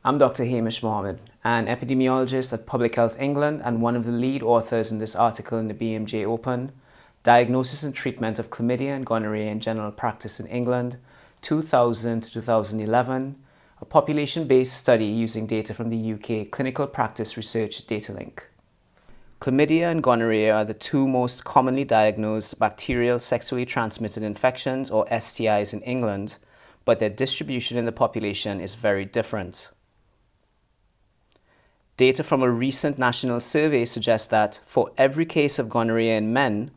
I'm Dr. Hamish Mohammed, an epidemiologist at Public Health England and one of the lead authors in this article in the BMJ Open, Diagnosis and Treatment of Chlamydia and Gonorrhea in General Practice in England, 2000 to 2011, a population-based study using data from the UK Clinical Practice Research Datalink. Chlamydia and gonorrhea are the two most commonly diagnosed bacterial sexually transmitted infections, or STIs, in England, but their distribution in the population is very different. Data from a recent national survey suggests that for every case of gonorrhea in men,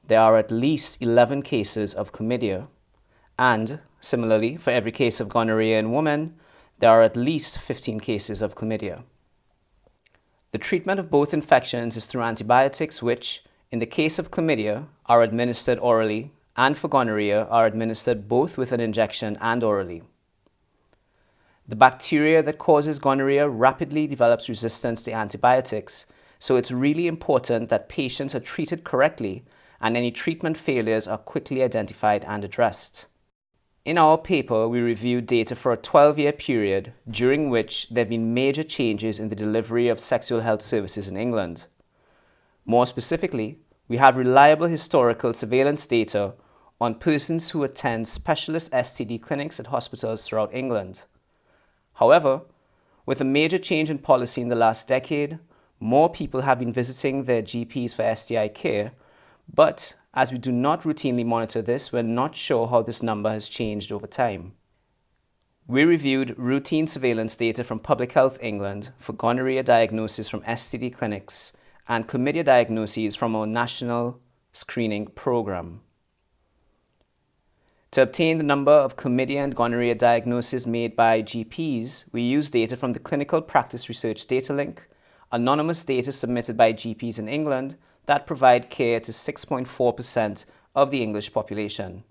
there are at least 11 cases of chlamydia, and similarly, for every case of gonorrhea in women, there are at least 15 cases of chlamydia. The treatment of both infections is through antibiotics which, in the case of chlamydia, are administered orally, and for gonorrhea are administered both with an injection and orally. The bacteria that causes gonorrhea rapidly develops resistance to antibiotics, so it's really important that patients are treated correctly and any treatment failures are quickly identified and addressed. In our paper, we reviewed data for a 12-year period during which there have been major changes in the delivery of sexual health services in England. More specifically, we have reliable historical surveillance data on persons who attend specialist STD clinics at hospitals throughout England. However, with a major change in policy in the last decade, more people have been visiting their GPs for STI care, but as we do not routinely monitor this, we're not sure how this number has changed over time. We reviewed routine surveillance data from Public Health England for gonorrhea diagnosis from STD clinics and chlamydia diagnoses from our national screening program. To obtain the number of chlamydia and gonorrhea diagnoses made by GPs, we used data from the Clinical Practice Research Datalink, anonymous data submitted by GPs in England that provide care to 6.4% of the English population.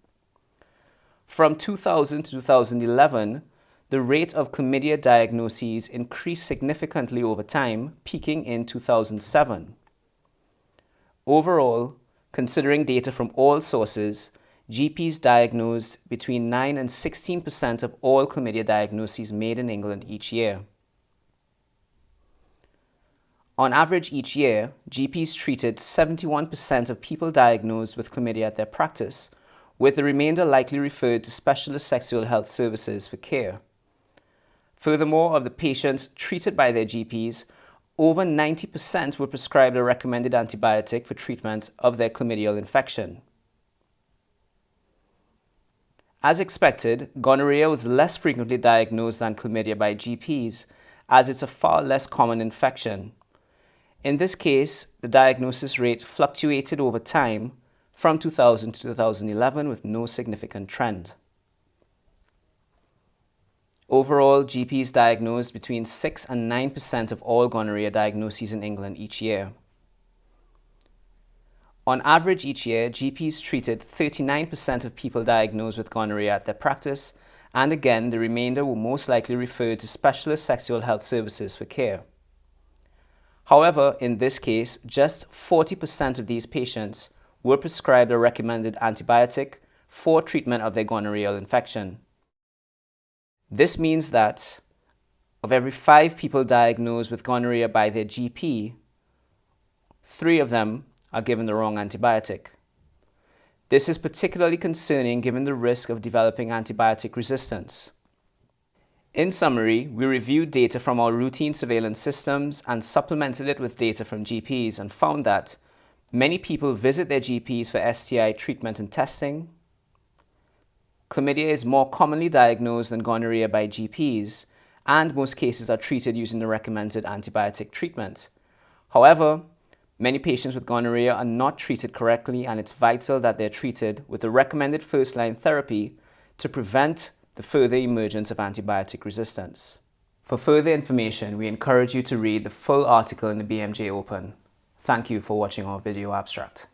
From 2000 to 2011, the rate of chlamydia diagnoses increased significantly over time, peaking in 2007. Overall, considering data from all sources, GPs diagnosed between 9 and 16% of all chlamydia diagnoses made in England each year. On average each year, GPs treated 71% of people diagnosed with chlamydia at their practice, with the remainder likely referred to specialist sexual health services for care. Furthermore, of the patients treated by their GPs, over 90% were prescribed a recommended antibiotic for treatment of their chlamydial infection. As expected, gonorrhea was less frequently diagnosed than chlamydia by GPs, as it's a far less common infection. In this case, the diagnosis rate fluctuated over time from 2000 to 2011 with no significant trend. Overall, GPs diagnosed between 6 and 9% of all gonorrhea diagnoses in England each year. On average each year, GPs treated 39% of people diagnosed with gonorrhea at their practice, and again, the remainder were most likely referred to specialist sexual health services for care. However, in this case, just 40% of these patients were prescribed a recommended antibiotic for treatment of their gonorrheal infection. This means that of every 5 people diagnosed with gonorrhea by their GP, 3 of them are given the wrong antibiotic. This is particularly concerning given the risk of developing antibiotic resistance. In summary, we reviewed data from our routine surveillance systems and supplemented it with data from GPs and found that many people visit their GPs for STI treatment and testing. Chlamydia is more commonly diagnosed than gonorrhea by GPs, and most cases are treated using the recommended antibiotic treatment. However, many patients with gonorrhea are not treated correctly, and it's vital that they're treated with the recommended first-line therapy to prevent the further emergence of antibiotic resistance. For further information, we encourage you to read the full article in the BMJ Open. Thank you for watching our video abstract.